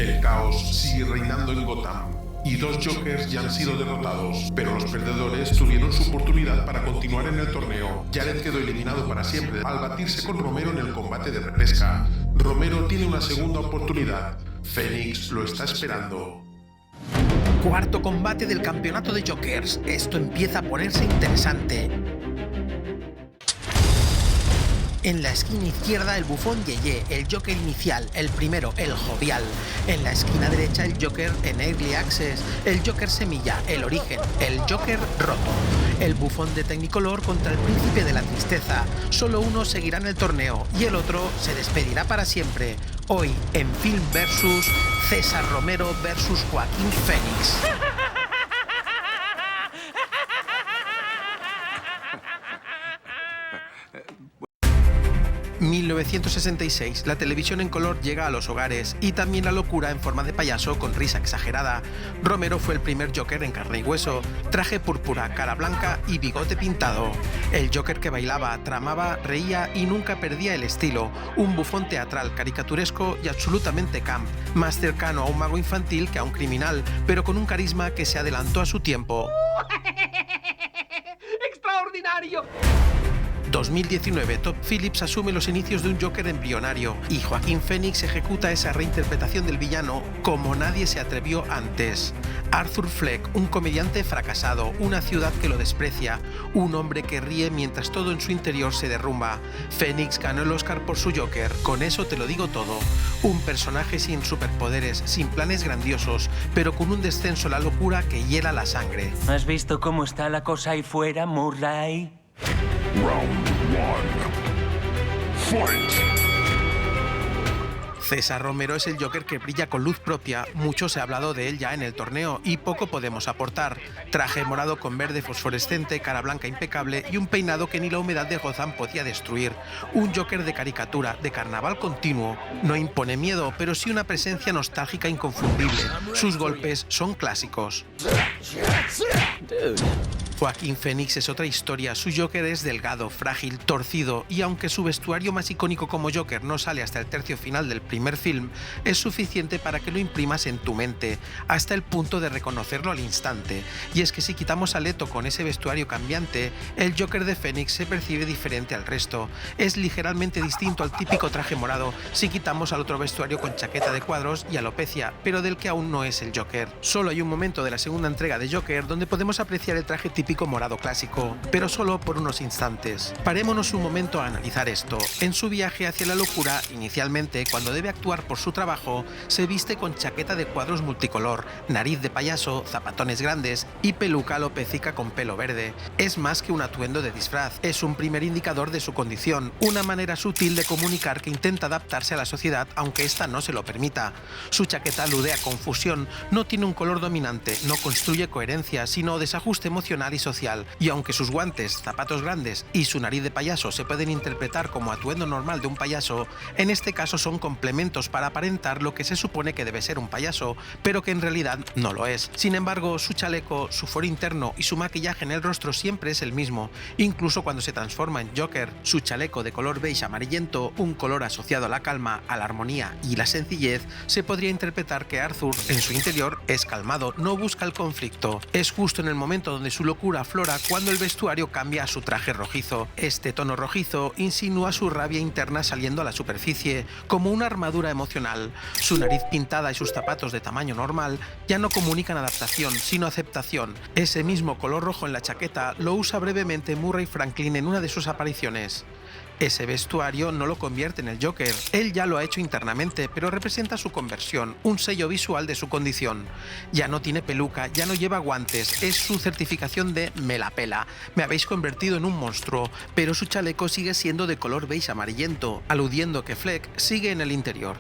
El caos sigue reinando en Gotham y dos Jokers ya han sido derrotados, pero los perdedores tuvieron su oportunidad para continuar en el torneo. Jared quedó eliminado para siempre al batirse con Romero en el combate de repesca. Romero tiene una segunda oportunidad. Phoenix lo está esperando. Cuarto combate del campeonato de Jokers. Esto empieza a ponerse interesante. En la esquina izquierda el bufón Yeye, el Joker inicial, el primero, el jovial. En la esquina derecha el Joker en Early Access, el Joker semilla, el origen, el Joker roto. El bufón de Technicolor contra el príncipe de la tristeza. Solo uno seguirá en el torneo y el otro se despedirá para siempre. Hoy en Film Versus, César Romero versus Joaquín Phoenix. 1966, la televisión en color llega a los hogares y también la locura en forma de payaso con risa exagerada. Romero fue el primer Joker en carne y hueso, traje púrpura, cara blanca y bigote pintado. El Joker que bailaba, tramaba, reía y nunca perdía el estilo, un bufón teatral, caricaturesco y absolutamente camp, más cercano a un mago infantil que a un criminal, pero con un carisma que se adelantó a su tiempo. ¡Extraordinario! 2019, Todd Phillips asume los inicios de un Joker embrionario y Joaquín Phoenix ejecuta esa reinterpretación del villano como nadie se atrevió antes. Arthur Fleck, un comediante fracasado, una ciudad que lo desprecia, un hombre que ríe mientras todo en su interior se derrumba. Phoenix ganó el Oscar por su Joker, con eso te lo digo todo. Un personaje sin superpoderes, sin planes grandiosos, pero con un descenso a la locura que hiela la sangre. ¿Has visto cómo está la cosa ahí fuera, Murray? Round 1. Fight. César Romero es el Joker que brilla con luz propia, mucho se ha hablado de él ya en el torneo y poco podemos aportar. Traje morado con verde fosforescente, cara blanca impecable y un peinado que ni la humedad de Gotham podía destruir. Un Joker de caricatura, de carnaval continuo. No impone miedo, pero sí una presencia nostálgica inconfundible. Sus golpes son clásicos. Joaquín Phoenix es otra historia, su Joker es delgado, frágil, torcido y aunque su vestuario más icónico como Joker no sale hasta el tercio final del primer film, es suficiente para que lo imprimas en tu mente, hasta el punto de reconocerlo al instante. Y es que si quitamos a Leto con ese vestuario cambiante, el Joker de Phoenix se percibe diferente al resto. Es ligeramente distinto al típico traje morado si quitamos al otro vestuario con chaqueta de cuadros y alopecia, pero del que aún no es el Joker. Solo hay un momento de la segunda entrega de Joker donde podemos apreciar el traje típico morado clásico, pero solo por unos instantes. Parémonos un momento a analizar esto. En su viaje hacia la locura, inicialmente, cuando debe actuar por su trabajo, se viste con chaqueta de cuadros multicolor, nariz de payaso, zapatones grandes y peluca alopécica con pelo verde. Es más que un atuendo de disfraz, es un primer indicador de su condición, una manera sutil de comunicar que intenta adaptarse a la sociedad aunque ésta no se lo permita. Su chaqueta alude a confusión, no tiene un color dominante, no construye coherencia, sino desajuste emocional y social, y aunque sus guantes, zapatos grandes y su nariz de payaso se pueden interpretar como atuendo normal de un payaso, en este caso son complementos para aparentar lo que se supone que debe ser un payaso, pero que en realidad no lo es. Sin embargo, su chaleco, su foro interno y su maquillaje en el rostro siempre es el mismo, incluso cuando se transforma en Joker. Su chaleco de color beige amarillento, un color asociado a la calma, a la armonía y la sencillez, se podría interpretar que Arthur, en su interior, es calmado, no busca el conflicto. Es justo en el momento donde su locura aflora cuando el vestuario cambia a su traje rojizo. Este tono rojizo insinúa su rabia interna saliendo a la superficie, como una armadura emocional. Su nariz pintada y sus zapatos de tamaño normal ya no comunican adaptación, sino aceptación. Ese mismo color rojo en la chaqueta lo usa brevemente Murray Franklin en una de sus apariciones. Ese vestuario no lo convierte en el Joker, él ya lo ha hecho internamente, pero representa su conversión, un sello visual de su condición. Ya no tiene peluca, ya no lleva guantes, es su certificación de me la pela, me habéis convertido en un monstruo, pero su chaleco sigue siendo de color beige amarillento, aludiendo que Fleck sigue en el interior.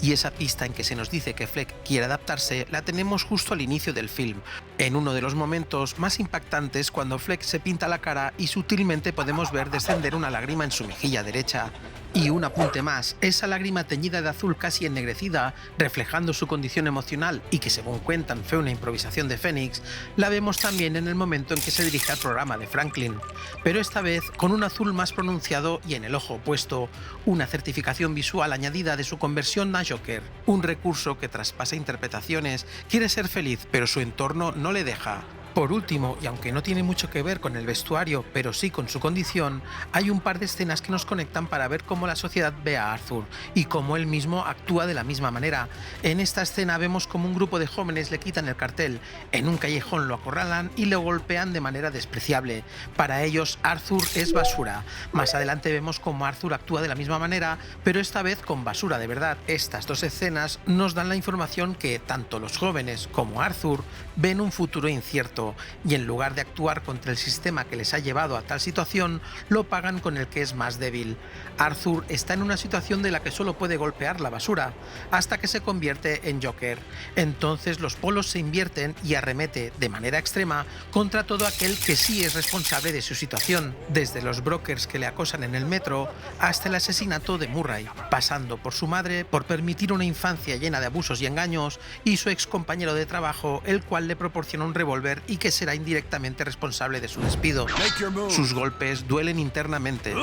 Y esa pista en que se nos dice que Fleck quiere adaptarse la tenemos justo al inicio del film, en uno de los momentos más impactantes cuando Fleck se pinta la cara y sutilmente podemos ver descender una lágrima en su mejilla derecha. Y un apunte más, esa lágrima teñida de azul casi ennegrecida, reflejando su condición emocional y que según cuentan fue una improvisación de Phoenix, la vemos también en el momento en que se dirige al programa de Franklin, pero esta vez con un azul más pronunciado y en el ojo opuesto, una certificación visual añadida de su conversión a Joker, un recurso que traspasa interpretaciones, quiere ser feliz pero su entorno no le deja. Por último, y aunque no tiene mucho que ver con el vestuario, pero sí con su condición, hay un par de escenas que nos conectan para ver cómo la sociedad ve a Arthur y cómo él mismo actúa de la misma manera. En esta escena vemos cómo un grupo de jóvenes le quitan el cartel, en un callejón lo acorralan y lo golpean de manera despreciable. Para ellos, Arthur es basura. Más adelante vemos cómo Arthur actúa de la misma manera, pero esta vez con basura de verdad. Estas dos escenas nos dan la información que tanto los jóvenes como Arthur ven un futuro incierto, y en lugar de actuar contra el sistema que les ha llevado a tal situación, lo pagan con el que es más débil. Arthur está en una situación de la que solo puede golpear la basura, hasta que se convierte en Joker. Entonces los polos se invierten y arremete de manera extrema contra todo aquel que sí es responsable de su situación, desde los brokers que le acosan en el metro hasta el asesinato de Murray, pasando por su madre por permitir una infancia llena de abusos y engaños, y su ex compañero de trabajo, el cual le proporciona un revólver y que será indirectamente responsable de su despido. Sus golpes duelen internamente.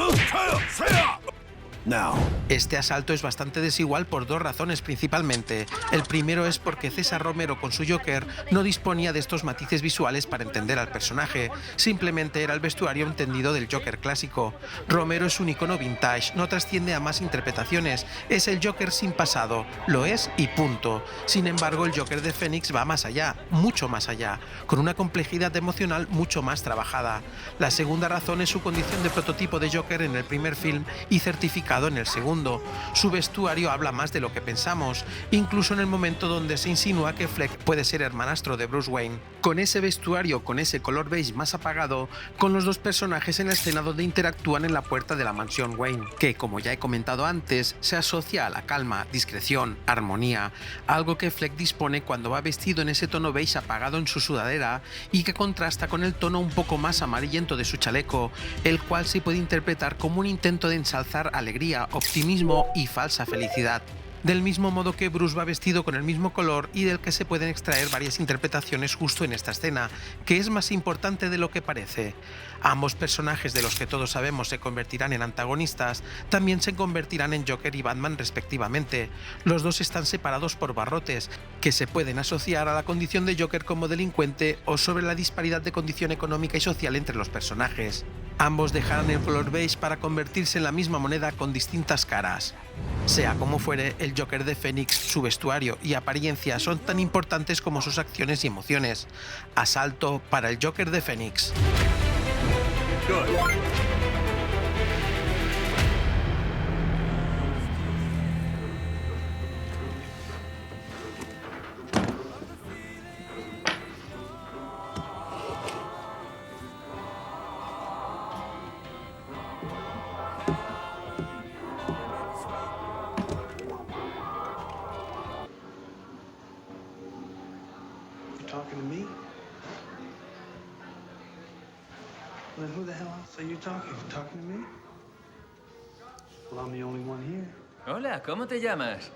Este asalto es bastante desigual por dos razones principalmente. El primero es porque César Romero con su Joker no disponía de estos matices visuales para entender al personaje, simplemente era el vestuario entendido del Joker clásico. Romero es un icono vintage, no trasciende a más interpretaciones, es el Joker sin pasado, lo es y punto. Sin embargo, el Joker de Phoenix va más allá, mucho más allá, con una complejidad emocional mucho más trabajada. La segunda razón es su condición de prototipo de Joker en el primer film y certificado en el segundo. Su vestuario habla más de lo que pensamos, incluso en el momento donde se insinúa que Fleck puede ser hermanastro de Bruce Wayne. Con ese vestuario, con ese color beige más apagado, con los dos personajes en la escena donde interactúan en la puerta de la mansión Wayne, que como ya he comentado antes, se asocia a la calma, discreción, armonía, algo que Fleck dispone cuando va vestido en ese tono beige apagado en su sudadera y que contrasta con el tono un poco más amarillento de su chaleco, el cual se puede interpretar como un intento de ensalzar alegría, optimismo y falsa felicidad. Del mismo modo que Bruce va vestido con el mismo color y del que se pueden extraer varias interpretaciones justo en esta escena, que es más importante de lo que parece. Ambos personajes de los que todos sabemos se convertirán en antagonistas, también se convertirán en Joker y Batman respectivamente. Los dos están separados por barrotes, que se pueden asociar a la condición de Joker como delincuente o sobre la disparidad de condición económica y social entre los personajes. Ambos dejarán el color beige para convertirse en la misma moneda con distintas caras. Sea como fuere, el Joker de Phoenix, su vestuario y apariencia son tan importantes como sus acciones y emociones. Asalto para el Joker de Phoenix. Talking to me? Then who the hell else are you talking? Talking to me? Well, I'm the only one here. Hola, ¿cómo te llamas?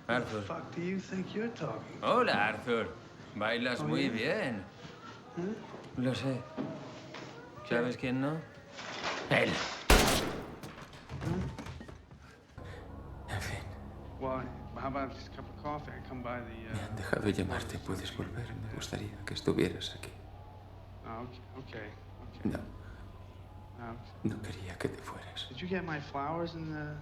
Who the Arthur. fuck do you think you're talking? Hola, Arthur. Bailas Oh, muy yeah? bien. Huh? Lo sé. ¿Sabes quién no? Él. En fin, Well, how about just a cup of coffee? I come by the. me han dejado llamarte. ¿Puedes volver? Me gustaría que estuvieras aquí. Oh, okay. No, Um, no quería que te fueras. did you get my flowers in the?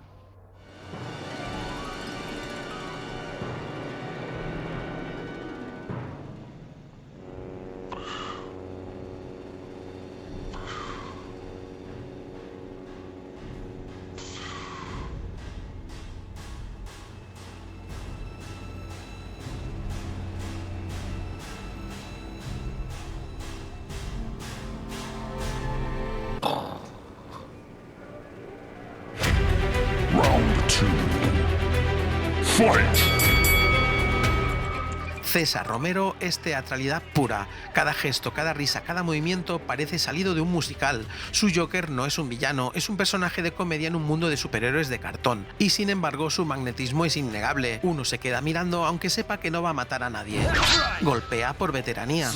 César Romero es teatralidad pura. Cada gesto, cada risa, cada movimiento parece salido de un musical. Su Joker no es un villano, es un personaje de comedia en un mundo de superhéroes de cartón. Y sin embargo, su magnetismo es innegable. Uno se queda mirando aunque sepa que no va a matar a nadie. Golpea por veteranía.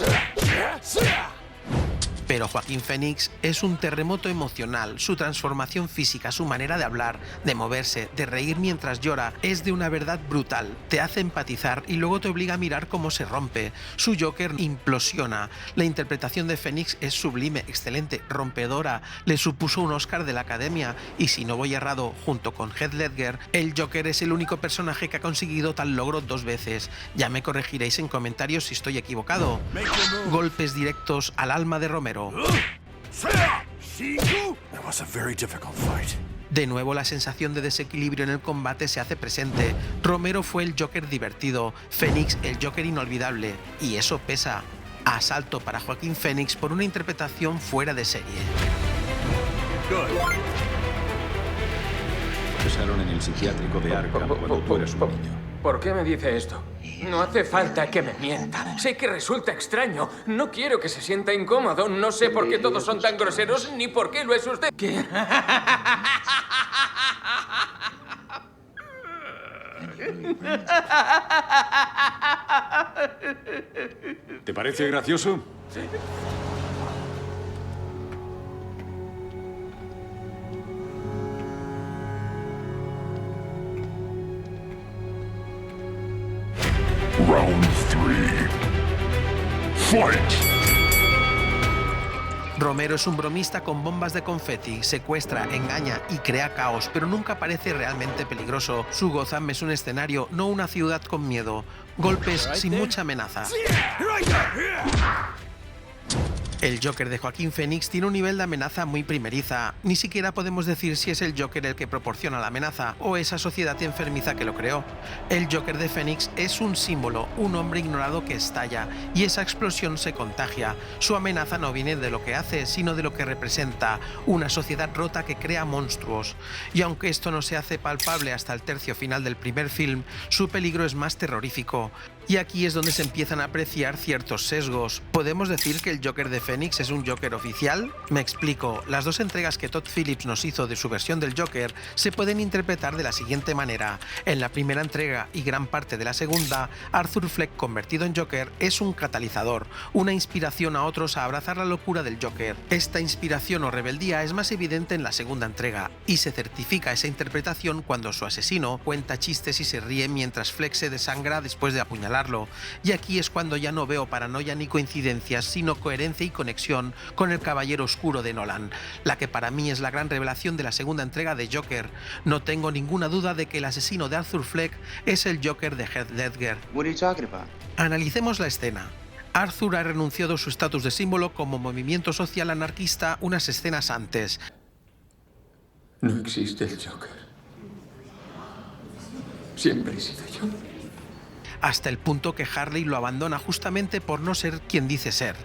Pero Joaquín Phoenix es un terremoto emocional. Su transformación física, su manera de hablar, de moverse, de reír mientras llora, es de una verdad brutal. Te hace empatizar y luego te obliga a mirar cómo se rompe. Su Joker implosiona. La interpretación de Phoenix es sublime, excelente, rompedora. Le supuso un Oscar de la Academia. Y si no voy errado, junto con Heath Ledger, el Joker es el único personaje que ha conseguido tal logro 2 veces. Ya me corregiréis en comentarios si estoy equivocado. Golpes directos al alma de Romero. De nuevo la sensación de desequilibrio en el combate se hace presente. Romero fue el Joker divertido, Phoenix el Joker inolvidable, y eso pesa. Asalto para Joaquín Phoenix por una interpretación fuera de serie. Procesaron en el psiquiátrico de Arkham cuando tú eras un niño. ¿Por qué me dice esto? No hace falta que me mienta. Sé que resulta extraño. No quiero que se sienta incómodo. No sé por qué todos son tan groseros ni por qué lo es usted. ¿Qué? ¿Te parece gracioso? Sí. Round 3. Fight! Romero es un bromista con bombas de confeti, secuestra, engaña y crea caos, pero nunca parece realmente peligroso. Su Gotham es un escenario, no una ciudad con miedo. Golpes sin mucha amenaza. El Joker de Joaquín Phoenix tiene un nivel de amenaza muy primeriza. Ni siquiera podemos decir si es el Joker el que proporciona la amenaza o esa sociedad enfermiza que lo creó. El Joker de Phoenix es un símbolo, un hombre ignorado que estalla, y esa explosión se contagia. Su amenaza no viene de lo que hace, sino de lo que representa, una sociedad rota que crea monstruos. Y aunque esto no se hace palpable hasta el tercio final del primer film, su peligro es más terrorífico. Y aquí es donde se empiezan a apreciar ciertos sesgos. ¿Podemos decir que el Joker de Phoenix es un Joker oficial? Me explico. Las 2 entregas que Todd Phillips nos hizo de su versión del Joker se pueden interpretar de la siguiente manera. En la primera entrega y gran parte de la segunda, Arthur Fleck convertido en Joker es un catalizador, una inspiración a otros a abrazar la locura del Joker. Esta inspiración o rebeldía es más evidente en la segunda entrega, y se certifica esa interpretación cuando su asesino cuenta chistes y se ríe mientras Fleck se desangra después de apuñalar. Y aquí es cuando ya no veo paranoia ni coincidencias, sino coherencia y conexión con el Caballero Oscuro de Nolan, la que para mí es la gran revelación de la segunda entrega de Joker. No tengo ninguna duda de que el asesino de Arthur Fleck es el Joker de Heath Ledger. Analicemos la escena. Arthur ha renunciado a su estatus de símbolo como movimiento social anarquista unas escenas antes. No existe el Joker. Siempre he sido yo. Hasta el punto que Harley lo abandona justamente por no ser quien dice ser.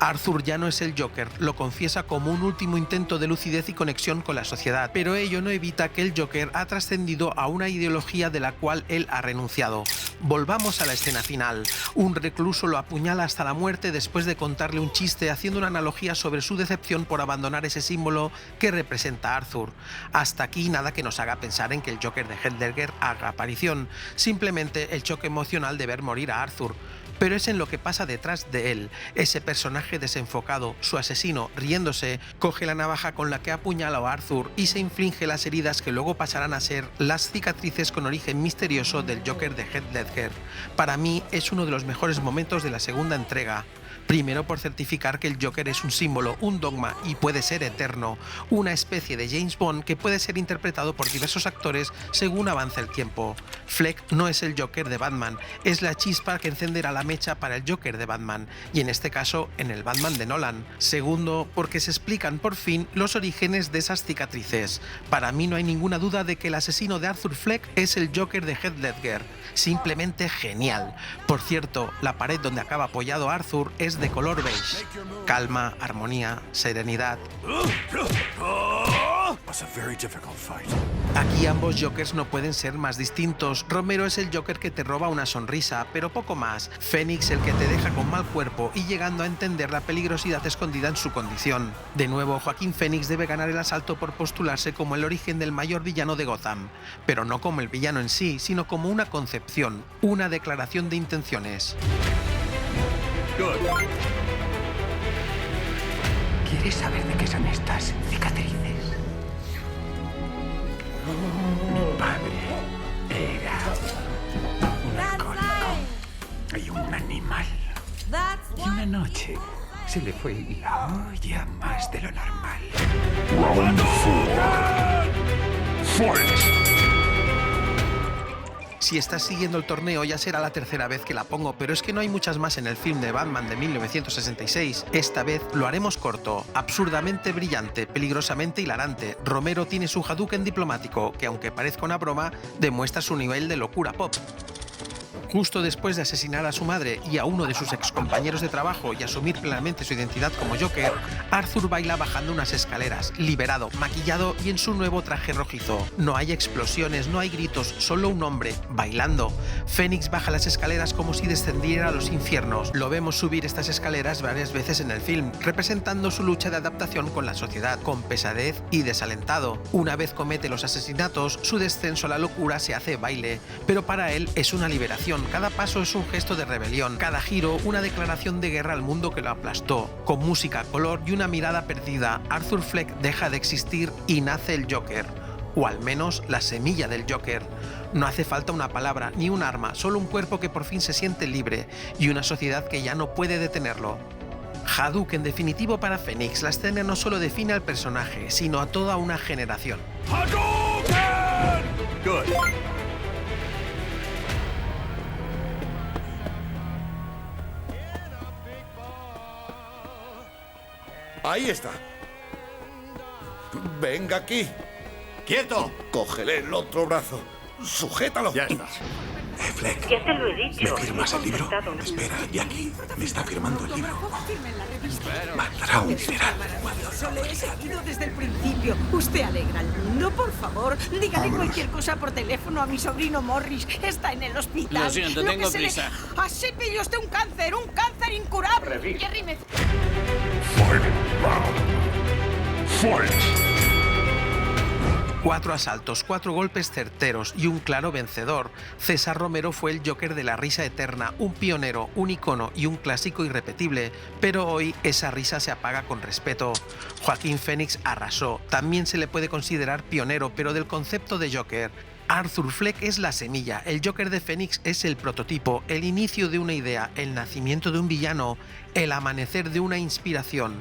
Arthur ya no es el Joker, lo confiesa como un último intento de lucidez y conexión con la sociedad, pero ello no evita que el Joker ha trascendido a una ideología de la cual él ha renunciado. Volvamos a la escena final. Un recluso lo apuñala hasta la muerte después de contarle un chiste haciendo una analogía sobre su decepción por abandonar ese símbolo que representa a Arthur. Hasta aquí nada que nos haga pensar en que el Joker de Heath Ledger haga aparición, simplemente el choque emocional de ver morir a Arthur. Pero es en lo que pasa detrás de él. Ese personaje desenfocado, su asesino, riéndose, coge la navaja con la que apuñala a Arthur y se inflige las heridas que luego pasarán a ser las cicatrices con origen misterioso del Joker de Heath Ledger. Para mí es uno de los mejores momentos de la segunda entrega. Primero por certificar que el Joker es un símbolo, un dogma y puede ser eterno, una especie de James Bond que puede ser interpretado por diversos actores según avanza el tiempo. Fleck no es el Joker de Batman, es la chispa que encenderá la mecha para el Joker de Batman, y en este caso en el Batman de Nolan. Segundo, porque se explican por fin los orígenes de esas cicatrices. Para mí no hay ninguna duda de que el asesino de Arthur Fleck es el Joker de Heath Ledger. Simplemente genial. Por cierto, la pared donde acaba apoyado Arthur es de color beige. Calma, armonía, serenidad. Aquí ambos Jokers no pueden ser más distintos. Romero es el Joker que te roba una sonrisa, pero poco más. Phoenix el que te deja con mal cuerpo y llegando a entender la peligrosidad escondida en su condición. De nuevo, Joaquín Phoenix debe ganar el asalto por postularse como el origen del mayor villano de Gotham, pero no como el villano en sí, sino como una concepción, una declaración de intenciones. ¿Quieres saber de qué son estas cicatrices? Mi padre era un alcohólico y un animal. Y una noche se le fue la olla más de lo normal. Round 4. Fight. Si estás siguiendo el torneo ya será la tercera vez que la pongo, pero es que no hay muchas más en el film de Batman de 1966. Esta vez lo haremos corto, absurdamente brillante, peligrosamente hilarante. Romero tiene su Hadouken diplomático, que aunque parezca una broma, demuestra su nivel de locura pop. Justo después de asesinar a su madre y a uno de sus excompañeros de trabajo y asumir plenamente su identidad como Joker, Arthur baila bajando unas escaleras, liberado, maquillado y en su nuevo traje rojizo. No hay explosiones, no hay gritos, solo un hombre, bailando. Phoenix baja las escaleras como si descendiera a los infiernos. Lo vemos subir estas escaleras varias veces en el film, representando su lucha de adaptación con la sociedad, con pesadez y desalentado. Una vez comete los asesinatos, su descenso a la locura se hace baile, pero para él es una liberación. Cada paso es un gesto de rebelión, cada giro una declaración de guerra al mundo que lo aplastó. Con música, color y una mirada perdida, Arthur Fleck deja de existir y nace el Joker. O al menos la semilla del Joker. No hace falta una palabra ni un arma, solo un cuerpo que por fin se siente libre y una sociedad que ya no puede detenerlo. Hadouken definitivo para Phoenix. La escena no solo define al personaje, sino a toda una generación. ¡Hadouken! Good. Ahí está. Venga aquí. ¡Quieto! Cógele el otro brazo. Sujétalo. Ya está. Fleck, ya te lo he dicho. ¿Me firmas el libro? Espera, Jackie. Me está firmando el libro. Mandará un dineral. Eso le he seguido desde el principio. Usted alegra al mundo, por favor. Dígale cualquier cosa por teléfono a mi sobrino Morris. Está en el hospital. Lo siento, tengo prisa. Así pilló usted un cáncer incurable. Jerry me... Final round. Fight. 4 asaltos, 4 golpes certeros y un claro vencedor. César Romero fue el Joker de la risa eterna, un pionero, un icono y un clásico irrepetible, pero hoy esa risa se apaga con respeto. Joaquín Phoenix arrasó, también se le puede considerar pionero, pero del concepto de Joker. Arthur Fleck es la semilla, el Joker de Phoenix es el prototipo, el inicio de una idea, el nacimiento de un villano, el amanecer de una inspiración.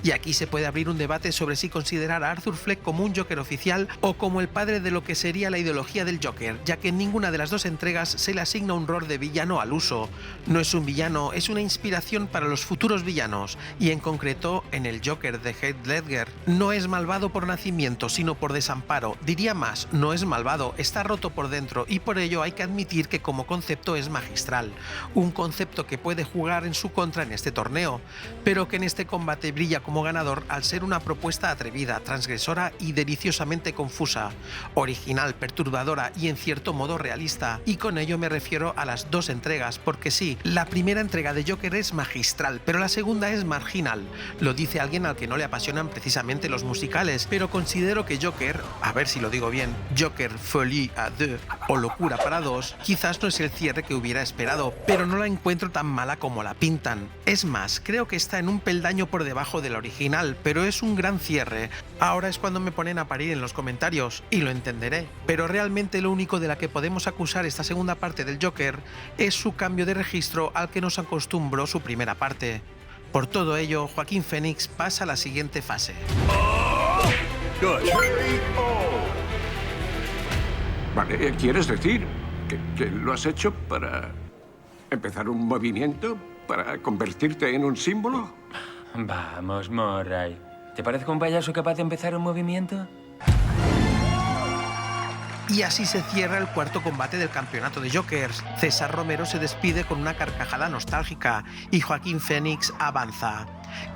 Y aquí se puede abrir un debate sobre si considerar a Arthur Fleck como un Joker oficial o como el padre de lo que sería la ideología del Joker, ya que en ninguna de las dos entregas se le asigna un rol de villano al uso. No es un villano, es una inspiración para los futuros villanos, y en concreto en el Joker de Heath Ledger. No es malvado por nacimiento, sino por desamparo. Diría más, no es malvado, está roto por dentro, y por ello hay que admitir que como concepto es magistral. Un concepto que puede jugar en su contra en este torneo, pero que en este combate brilla como ganador al ser una propuesta atrevida, transgresora y deliciosamente confusa, original, perturbadora y en cierto modo realista. Y con ello me refiero a las dos entregas, porque sí, la primera entrega de Joker es magistral, pero la segunda es marginal. Lo dice alguien al que no le apasionan precisamente los musicales, pero considero que Joker, a ver si lo digo bien, Joker Folie à deux o Locura para dos, quizás no es el cierre que hubiera esperado, pero no la encuentro tan mala como la pintan. Es más, creo que está en un peldaño por debajo del original, pero es un gran cierre. Ahora es cuando me ponen a parir en los comentarios, y lo entenderé. Pero realmente lo único de la que podemos acusar esta segunda parte del Joker es su cambio de registro al que nos acostumbró su primera parte. Por todo ello, Joaquín Phoenix pasa a la siguiente fase. Vale, ¿quieres decir que lo has hecho para empezar un movimiento? ¿Para convertirte en un símbolo? Vamos, Murray. ¿Te parezco un payaso capaz de empezar un movimiento? Y así se cierra el cuarto combate del campeonato de Jokers. César Romero se despide con una carcajada nostálgica y Joaquín Phoenix avanza.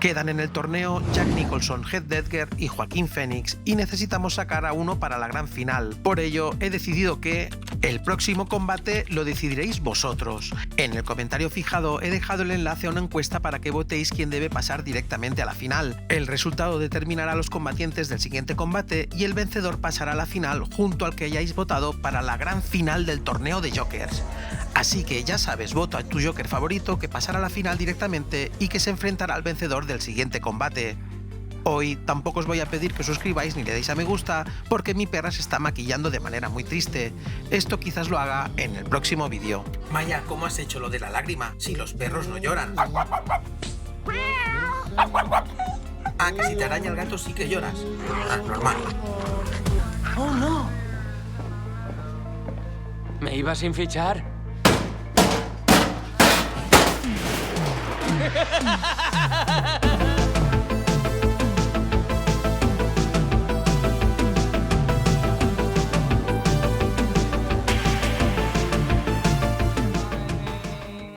Quedan en el torneo Jack Nicholson, Heath Ledger y Joaquín Phoenix y necesitamos sacar a uno para la gran final. Por ello he decidido que el próximo combate lo decidiréis vosotros. En el comentario fijado he dejado el enlace a una encuesta para que votéis quién debe pasar directamente a la final. El resultado determinará a los combatientes del siguiente combate y el vencedor pasará a la final junto al que hayáis votado para la gran final del torneo de Jokers. Así que ya sabes, vota a tu Joker favorito que pasará a la final directamente y que se enfrentará al vencedor del siguiente combate. Hoy tampoco os voy a pedir que os suscribáis ni le deis a me gusta porque mi perra se está maquillando de manera muy triste. Esto quizás lo haga en el próximo vídeo. Maya, ¿cómo has hecho lo de la lágrima? Si los perros no lloran. Ah, que si te araña el gato sí que lloras. Ah, normal. ¡Oh, no! ¿Me ibas sin fichar?